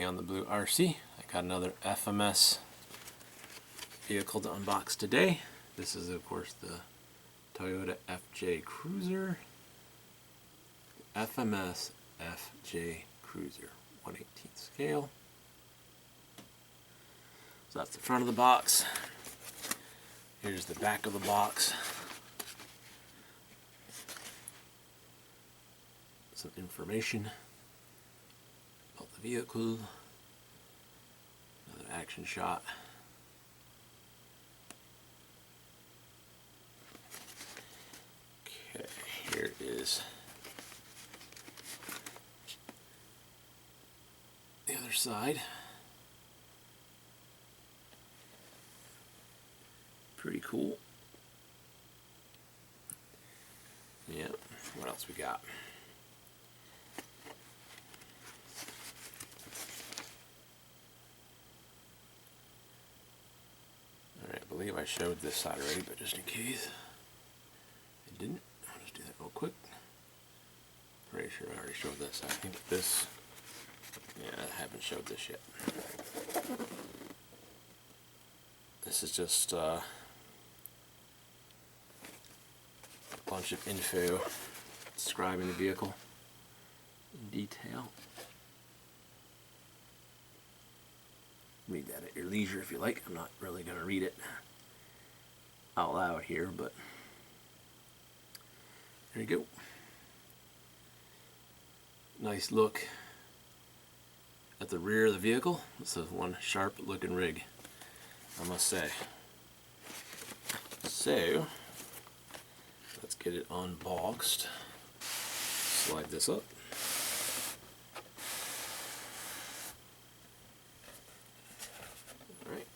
On the Blue RC. I got another FMS vehicle to unbox today. This is of course the Toyota FJ Cruiser. FMS FJ Cruiser, 1/18 scale. So that's the front of the box. Here's the back of the box. Some information about the vehicle. Another action shot. Okay, here is the other side. Pretty cool. Yep, what else we got? Alright, I believe I showed this side already, but just in case I didn't, I'll just do that real quick. Pretty sure I already showed this. I think this, yeah, I haven't showed this yet. This is just a bunch of info describing the vehicle in detail. Read that at your leisure if you like. I'm not really going to read it out loud here, but there you go. Nice look at the rear of the vehicle. This is one sharp looking rig, I must say. So let's get it unboxed. Slide this up. All right.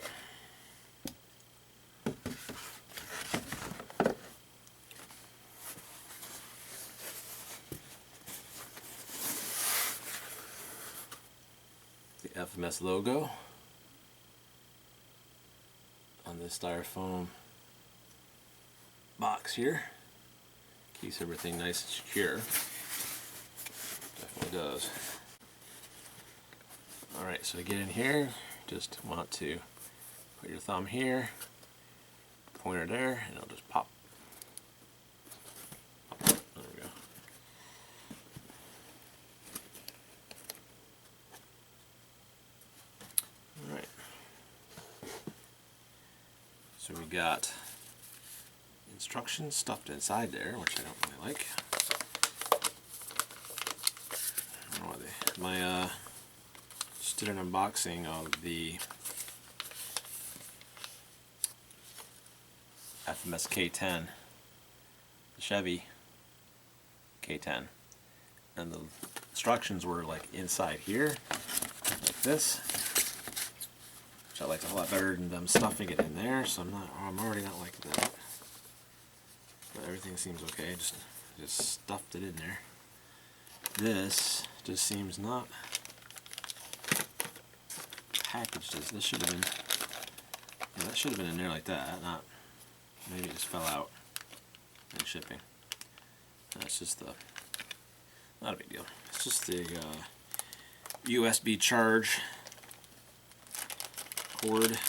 The FMS logo on this styrofoam box here. Keeps everything nice and secure. Definitely does. Alright, so to get in here, just want to put your thumb here, pointer there, and it'll just pop. There we go. Alright. So we got instructions stuffed inside there, which I don't really like. I don't know why they. Just did an unboxing of the FMS K10, the Chevy K10, and the instructions were like inside here, like this. Which I like a lot better than them stuffing it in there, so I'm already not liking that. But everything seems okay, just stuffed it in there. This just seems not packaged as this should have been. Yeah, that should have been in there like that, not maybe it just fell out in shipping. That's just the, not a big deal. It's just the USB charge cord.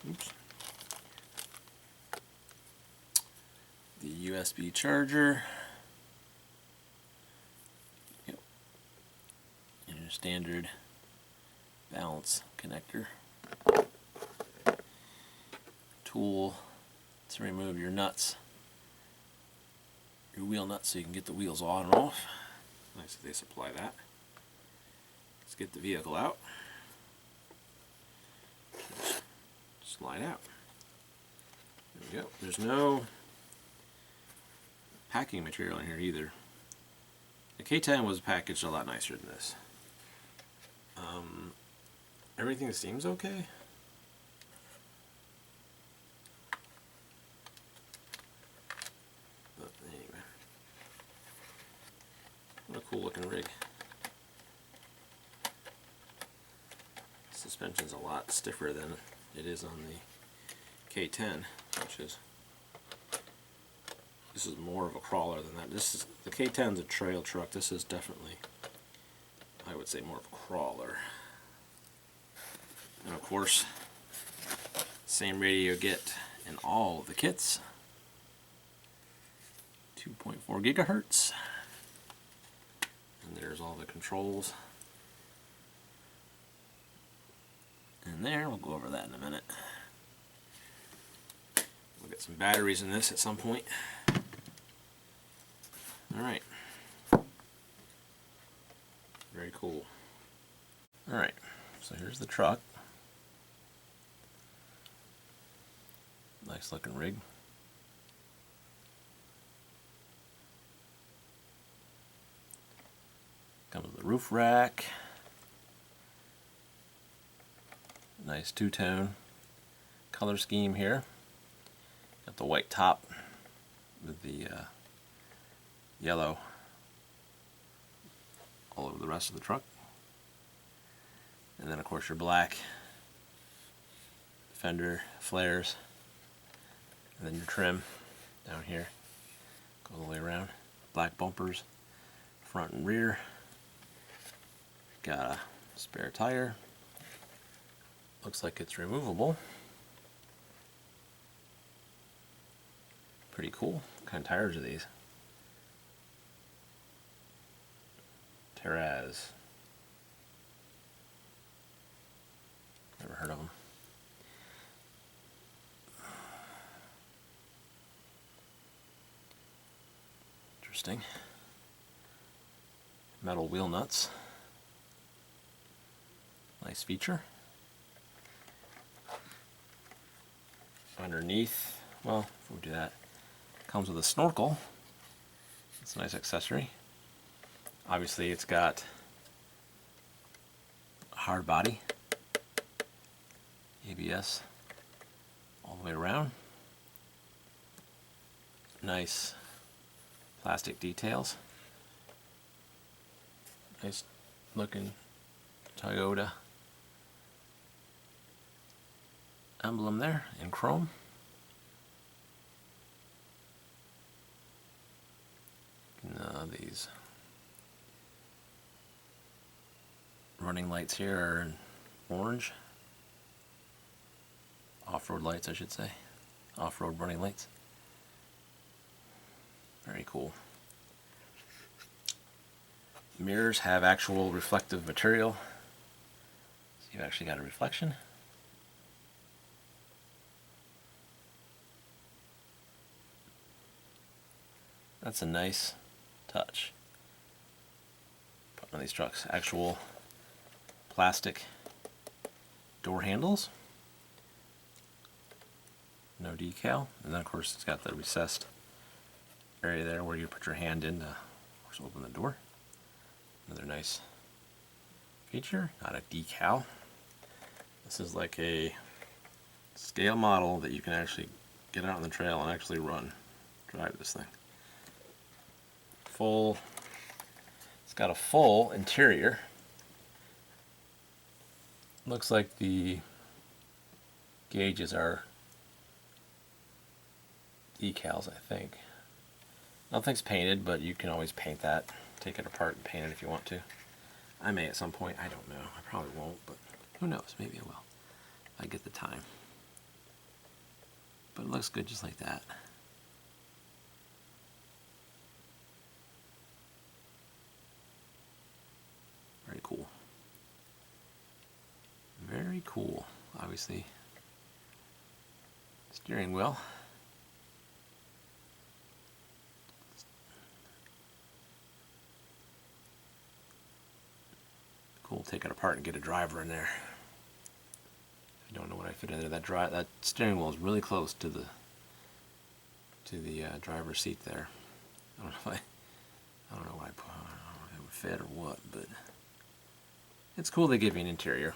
Oops. The USB charger. Yep. And your standard balance connector. Tool to remove your nuts. Your wheel nuts so you can get the wheels on and off. Nice that they supply that. Let's get the vehicle out. Slide out. There we go. There's no packing material in here either. The K10 was packaged a lot nicer than this. Everything seems okay. But anyway, what a cool looking rig. Suspension's a lot stiffer than it is on the K10, which is, this is more of a crawler than that. This is, the K10's a trail truck. This is definitely I would say more of a crawler. And of course, same radio you get in all of the kits. 2.4 gigahertz. And there's all the controls. And there, we'll go over that in a minute. We'll get some batteries in this at some point. Alright. Very cool. Alright, so here's the truck. Nice looking rig. Comes with the roof rack. Nice two-tone color scheme here. Got the white top with the yellow all over the rest of the truck. And then of course your black fender flares. And then your trim down here. Go all the way around. Black bumpers, front and rear. Got a spare tire. Looks like it's removable. Pretty cool. What kind of tires are these? Terraz. Never heard of them. Interesting. Metal wheel nuts. Nice feature. Underneath, well, before we do that, comes with a snorkel. It's a nice accessory. Obviously, it's got a hard body, ABS all the way around. Nice plastic details. Nice looking Toyota emblem there in chrome. These running lights here are in orange. Off-road lights, I should say. Off-road running lights. Very cool. Mirrors have actual reflective material. So you've actually got a reflection. That's a nice touch. Put on these trucks. Actual plastic door handles. No decal. And then of course it's got the recessed area there where you put your hand in to, of course, open the door. Another nice feature. Not a decal. This is like a scale model that you can actually get out on the trail and actually drive this thing. It's got a full interior. Looks like the gauges are decals, I think. Nothing's painted, but you can always paint that. Take it apart and paint it if you want to. I may at some point. I don't know. I probably won't, but who knows? Maybe I will. If I get the time. But it looks good just like that. Very cool. Very cool. Obviously, steering wheel. Cool. Take it apart and get a driver in there. I don't know what I fit in there. That steering wheel is really close to the driver's seat there. I don't know what I put. I don't know if it would fit or what, but it's cool they give you an interior.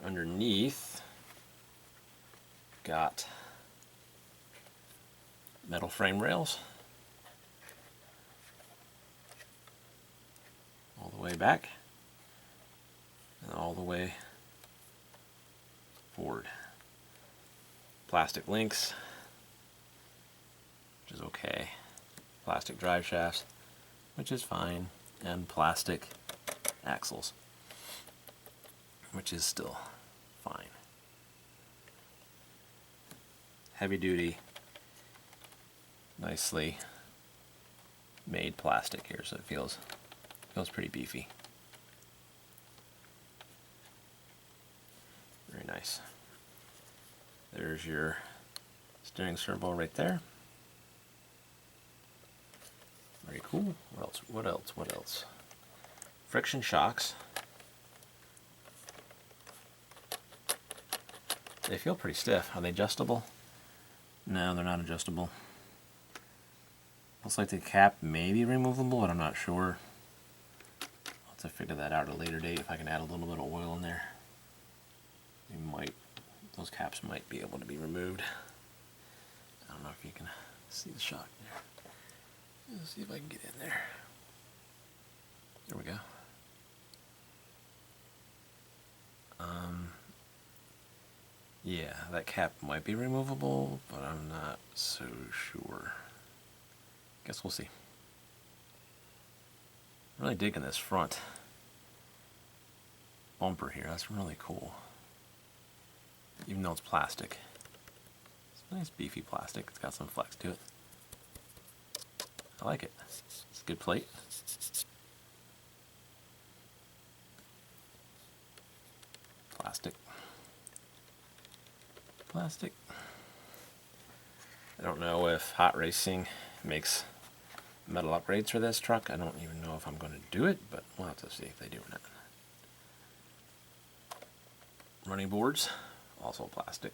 Underneath, got metal frame rails all the way back and all the way forward. Plastic links, which is okay. Plastic drive shafts. which is fine, and plastic axles, which is still fine. Heavy duty, nicely made plastic here, so it feels pretty beefy. Very nice. There's your steering servo right there. Very cool. What else? What else? What else? Friction shocks. They feel pretty stiff. Are they adjustable? No, they're not adjustable. Looks like the cap may be removable, but I'm not sure. I'll have to figure that out at a later date if I can add a little bit of oil in there. Those caps might be able to be removed. I don't know if you can see the shock there. Let's see if I can get in there. There we go. Yeah, that cap might be removable, but I'm not so sure. Guess we'll see. I'm really digging this front bumper here. That's really cool. Even though it's plastic. It's nice beefy plastic. It's got some flex to it. I like it. It's a good plate. Plastic. Plastic. I don't know if Hot Racing makes metal upgrades for this truck. I don't even know if I'm going to do it, but we'll have to see if they do or not. Running boards, also plastic.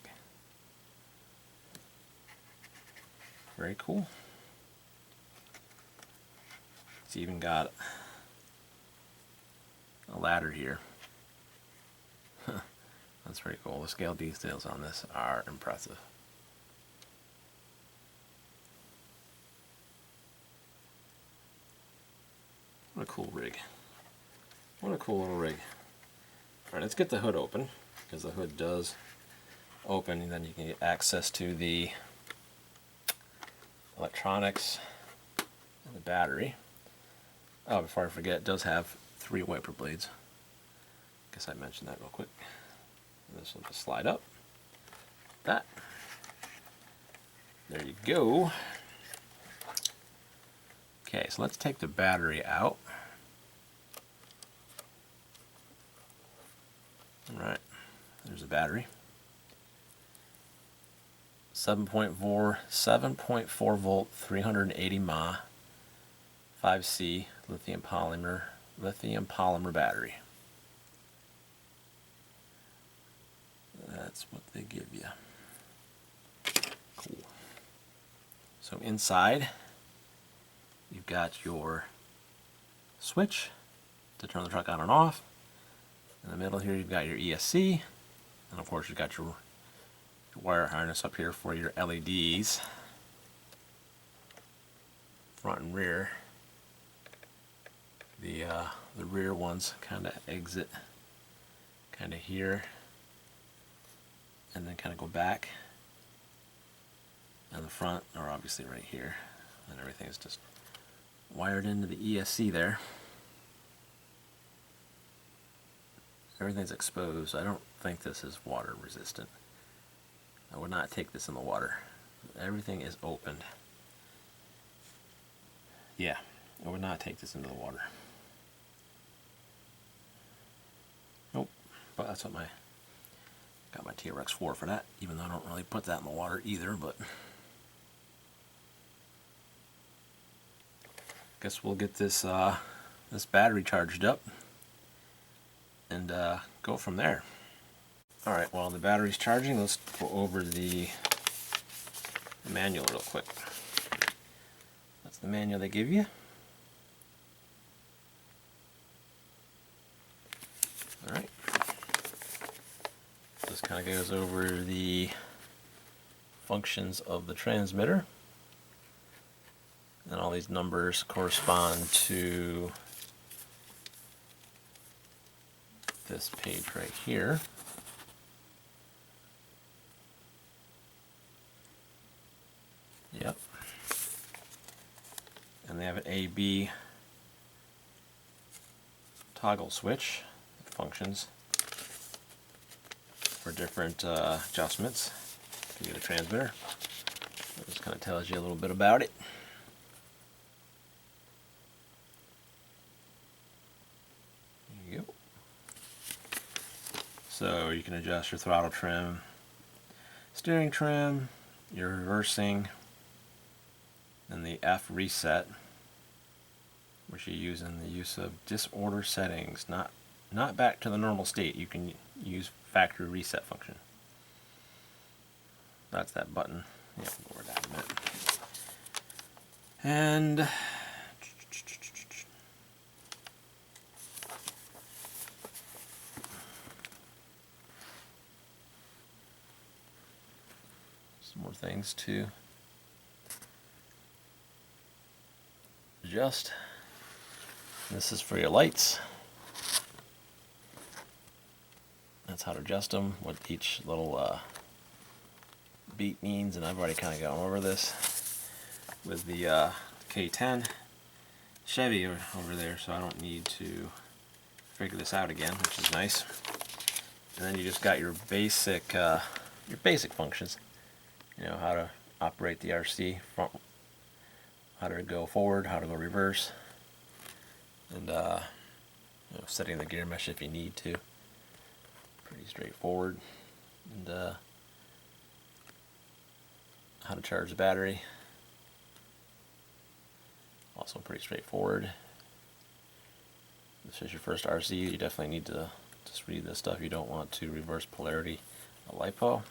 Very cool. It's even got a ladder here. That's pretty cool. The scale details on this are impressive. What a cool rig. What a cool little rig. Alright, let's get the hood open, because the hood does open, and then you can get access to the electronics and the battery. Oh, before I forget, it does have 3 wiper blades. Guess I mentioned that real quick. And this will just slide up. That. There you go. Okay, so let's take the battery out. Alright, there's the battery. 7.4 volt, 380 mAh, 5C lithium polymer battery. That's what they give you. Cool. So inside, you've got your switch to turn the truck on and off. In the middle here, you've got your ESC, and of course, you've got your wire harness up here for your LEDs, front and rear. The rear ones kind of exit kind of here, and then kind of go back, and the front are obviously right here, and everything is just wired into the ESC there. Everything's exposed. I don't think this is water resistant. I would not take this in the water. Everything is opened. Yeah, I would not take this into the water. Nope, but that's what got my TRX 4 for that, even though I don't really put that in the water either, but guess we'll get this this battery charged up and go from there. Alright, while the battery's charging, let's go over the manual real quick. That's the manual they give you. Alright. This kind of goes over the functions of the transmitter. And all these numbers correspond to this page right here. Yep. And they have an A, B, toggle switch that functions for different adjustments to get a transmitter. It just kind of tells you a little bit about it. There you go. So you can adjust your throttle trim, steering trim, your reversing, and the F reset, which you use in the use of disorder settings, not back to the normal state. You can use factory reset function. That's that button. Yeah, we'll go over that in a minute. And some more things to adjust. This is for your lights. That's how to adjust them, what each little beat means, and I've already kind of gone over this with the K10 Chevy over there, so I don't need to figure this out again, which is nice. And then you just got your basic functions. You know, how to operate the RC, front, how to go forward, how to go reverse, and you know, setting the gear mesh if you need to. Pretty straightforward. And how to charge the battery, also pretty straightforward. This is your first RC, you definitely need to just read this stuff. You don't want to reverse polarity a LiPo,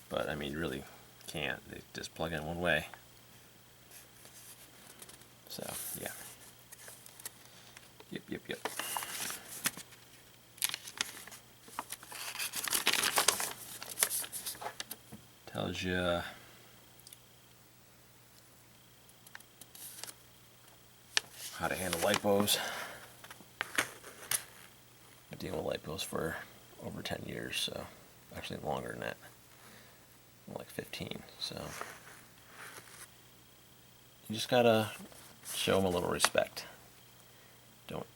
but I mean you really can't. They just plug in one way. So yeah. Yep. Tells you how to handle LiPos. I've been dealing with LiPos for over 10 years, so actually longer than that, like 15. So you just gotta show them a little respect. Don't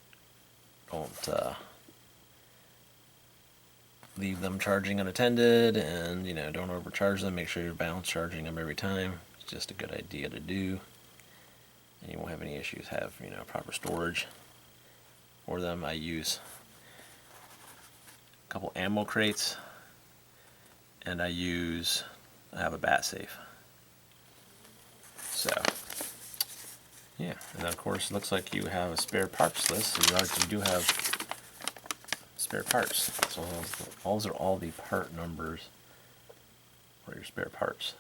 leave them charging unattended, and you know, don't overcharge them. Make sure you're balance charging them every time. It's just a good idea to do, and you won't have any issues. Have, you know, proper storage for them. I use a couple ammo crates, and I have a bat safe. So yeah, and then of course it looks like you have a spare parts list, so you do have spare parts. So those are all the part numbers for your spare parts,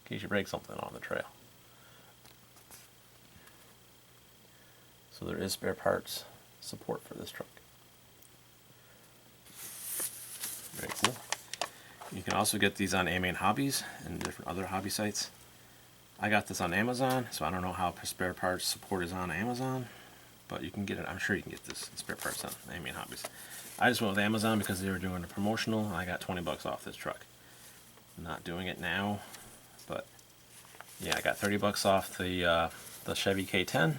in case you break something on the trail. So there is spare parts support for this truck. Very cool. You can also get these on AMain Hobbies and different other hobby sites. I got this on Amazon, so I don't know how spare parts support is on Amazon, but you can get it. I'm sure you can get this spare parts on AMain Hobbies. I just went with Amazon because they were doing a promotional. I got 20 bucks off this truck. I'm not doing it now, but yeah, I got 30 bucks off the Chevy K10, and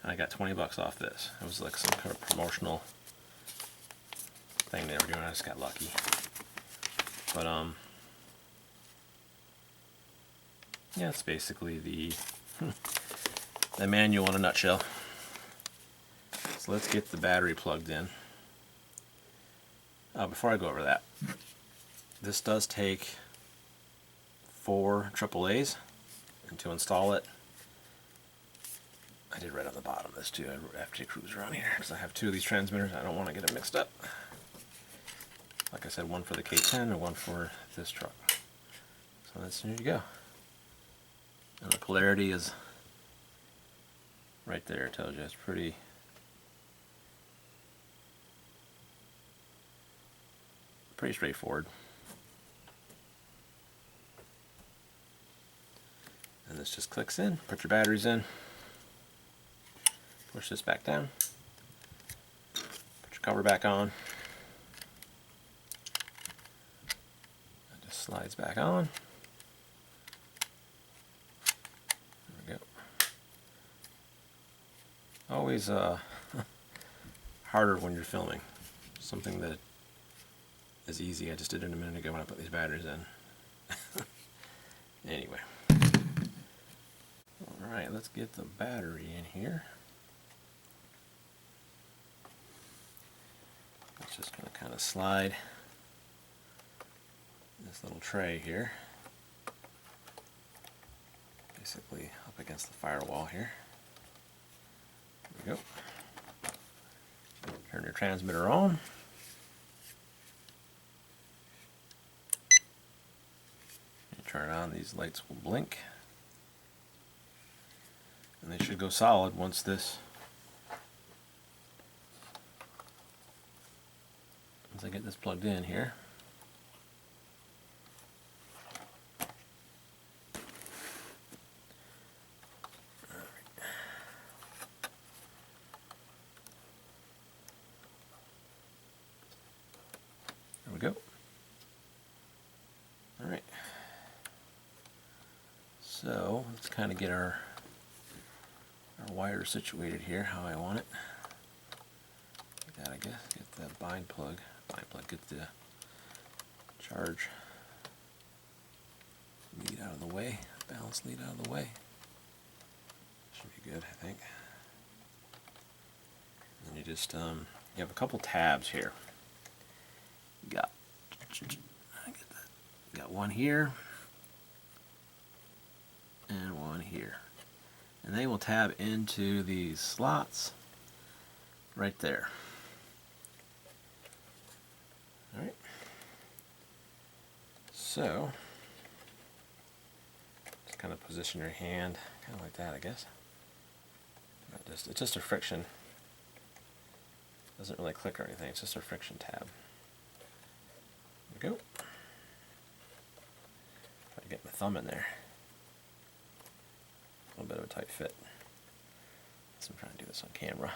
I got 20 bucks off this. It was like some kind of promotional thing they were doing. I just got lucky. But yeah, it's basically the manual in a nutshell. So let's get the battery plugged in. Before I go over that, this does take 4 AAAs, and to install it, I did right on the bottom of this too. I have to cruise around here because I have 2 of these transmitters. I don't want to get them mixed up. Like I said, one for the K10 and one for this truck. So there you go. And the polarity is right there. It tells you it's pretty straightforward. And this just clicks in. Put your batteries in. Push this back down. Put your cover back on. It just slides back on. There we go. Always harder when you're filming. Something that is easy. I just did it a minute ago when I put these batteries in. Anyway. Alright, let's get the battery in here. It's just going to kind of slide this little tray here, basically up against the firewall here. There we go. Turn your transmitter on. And turn it on, these lights will blink. And they should go solid once I get this plugged in here. There we go. Alright. So let's kind of get our wire situated here how I want it. Like that, I guess. Get the bind plug, get the charge lead out of the way, balance lead out of the way. Should be good, I think. And you just you have a couple tabs here. You got one here and one here. And they will tab into these slots right there. Alright. So, just kind of position your hand, kind of like that, I guess. It's just a friction. It doesn't really click or anything, it's just a friction tab. There we go. Try to get my thumb in there. A little bit of a tight fit. So I'm trying to do this on camera.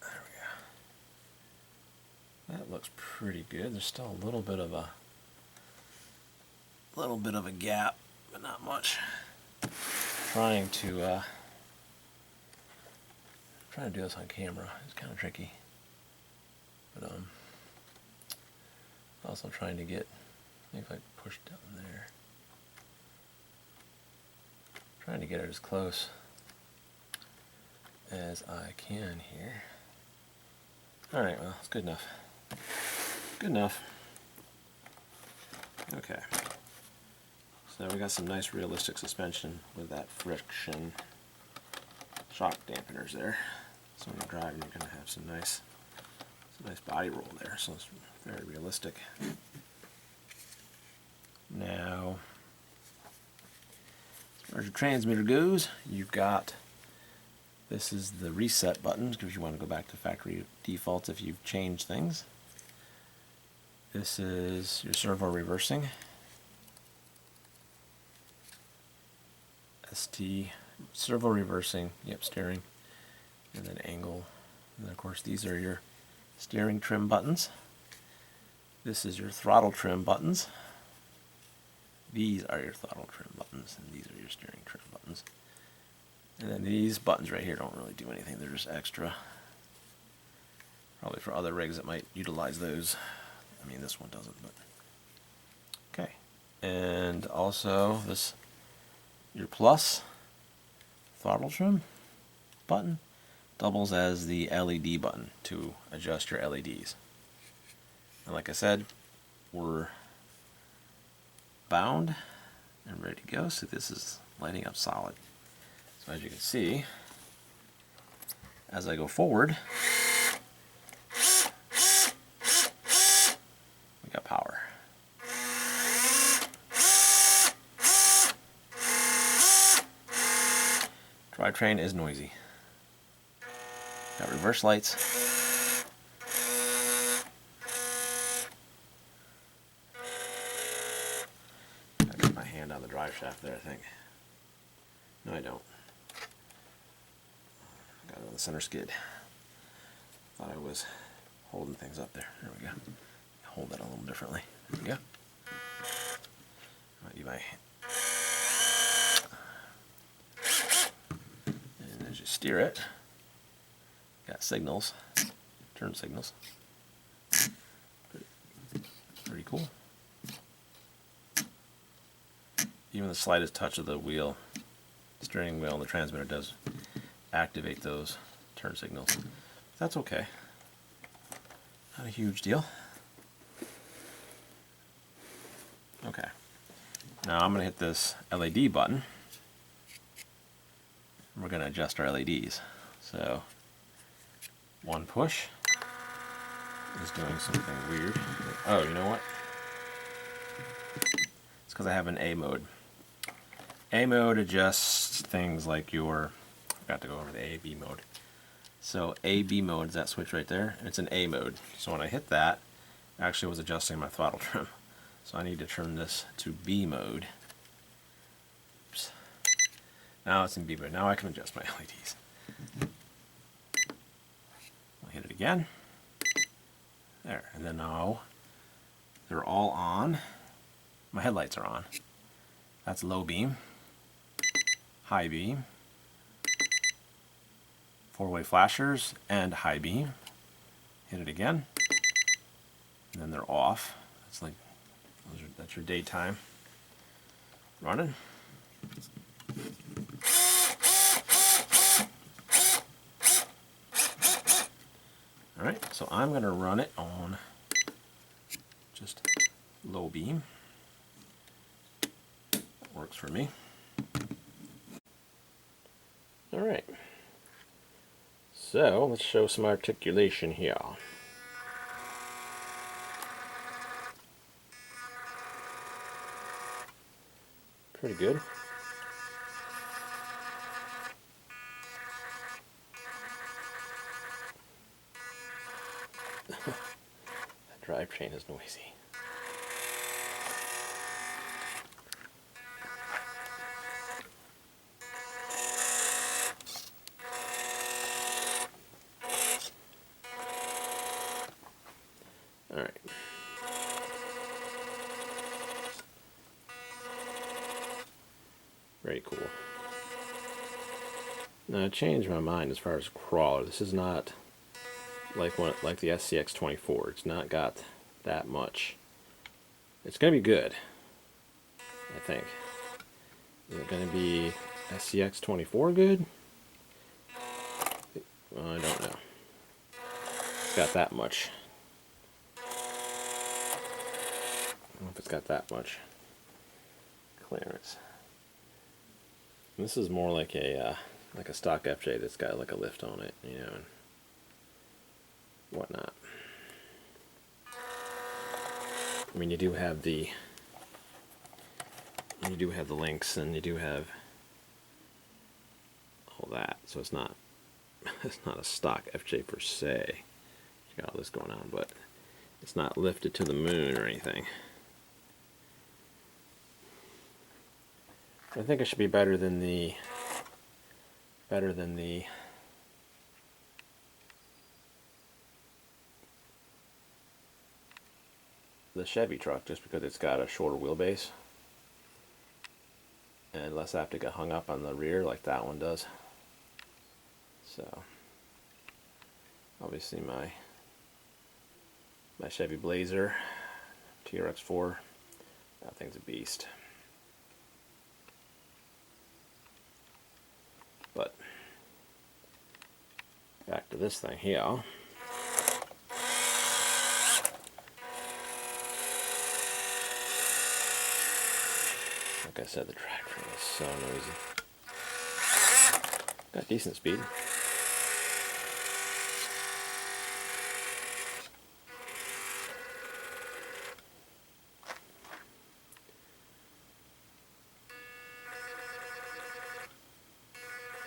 There we go. That looks pretty good. There's still a little bit of a gap, but not much. Trying to do this on camera is kind of tricky. But also trying to get, maybe if I push down there. Trying to get it as close as I can here. Alright, well, it's good enough. Good enough. Okay. So we got some nice realistic suspension with that friction shock dampeners there. So when you're driving, you're going to have some nice body roll there. So it's very realistic. Now, as far as your transmitter goes, you've got, this is the reset button, because you want to go back to factory defaults if you've changed things. This is your servo reversing. ST, servo reversing, yep, steering, and then angle. And then of course these are your steering trim buttons. This is your throttle trim buttons. These are your throttle trim buttons, and these are your steering trim buttons. And then these buttons right here don't really do anything, they're just extra. Probably for other rigs that might utilize those. I mean, this one doesn't, but. Okay. And also, this, your plus throttle trim button doubles as the LED button to adjust your LEDs. And like I said, we're bound and ready to go. So this is lighting up solid. So as you can see, as I go forward, we got power. Drivetrain is noisy. Got reverse lights. Gotta get my hand on the drive shaft there, I think. No, I don't. Got it on the center skid. Thought I was holding things up there. There we go. Hold that a little differently. There we go. Might be my hand. And as you steer it, got signals, turn signals. Pretty cool. Even the slightest touch of the wheel, steering wheel, and the transmitter does activate those turn signals. That's okay. Not a huge deal. Okay. Now I'm going to hit this LED button. We're going to adjust our LEDs. So one push is doing something weird. Oh, you know what? It's because I have an A mode. A mode adjusts things like your, I forgot to go over the A/B mode. So A/B mode is that switch right there. It's an A mode. So when I hit that, it actually was adjusting my throttle trim. So I need to turn this to B mode. Oops. Now it's in B mode. Now I can adjust my LEDs. I'll hit it again. There. And then now they're all on. My headlights are on. That's low beam, high beam, four-way flashers, and high beam. Hit it again. And then they're off. That's like, that's your daytime running. Alright, so I'm going to run it on just low beam. That works for me. Alright, so let's show some articulation here. Pretty good. That drivetrain is noisy. Alright. Very cool. Now I changed my mind as far as crawler. This is not like the SCX-24. It's not got that much. It's going to be good, I think. Is it going to be SCX-24 good? Well, I don't know. It's got that much. I don't know if it's got that much clearance. And this is more like a stock FJ that's got like a lift on it, you know, and whatnot. I mean, you do have the links, and you do have all that, so it's not a stock FJ per se. You got all this going on, but it's not lifted to the moon or anything. I think it should be better than the Chevy truck, just because it's got a shorter wheelbase and less apt to get hung up on the rear like that one does. So obviously my Chevy Blazer TRX4, that thing's a beast. But back to this thing here. Like I said, the drivetrain is so noisy. Got decent speed.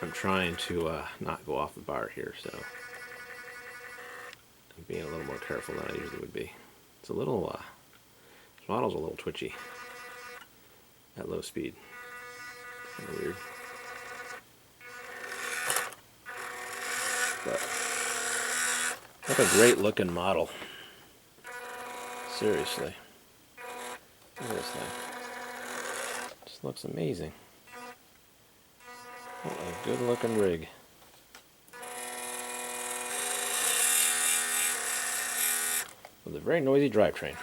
I'm trying to not go off the bar here, so I'm being a little more careful than I usually would be. It's a little, this model's a little twitchy at low speed. Kind of weird. But like a great looking model. Seriously. Look at this thing. Just looks amazing. What a good looking rig. a very noisy drivetrain.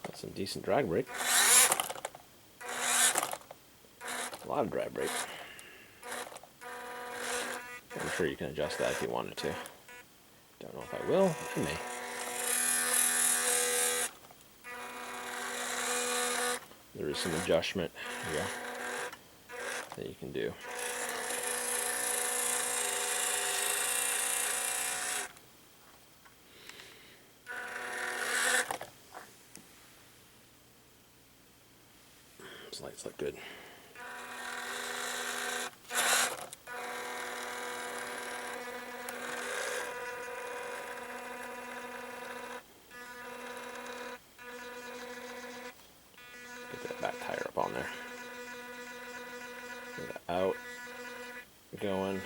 Got some decent drag brake. A lot of drag brake. I'm sure you can adjust that if you wanted to. Don't know if I will. I may. There is some adjustment here that you can do. Those lights look good. Get that back tire up on there. Get that out, going,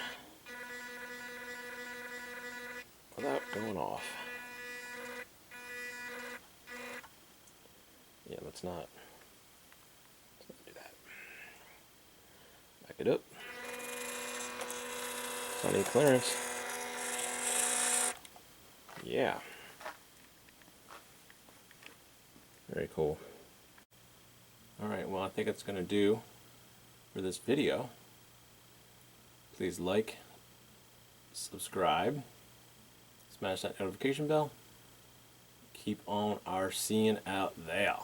without going off. Yeah, let's not do that. Back it up. It's not any clearance. Yeah. Very cool. Alright, well I think it's going to do for this video. Please like, subscribe, smash that notification bell. Keep on our seeing out there.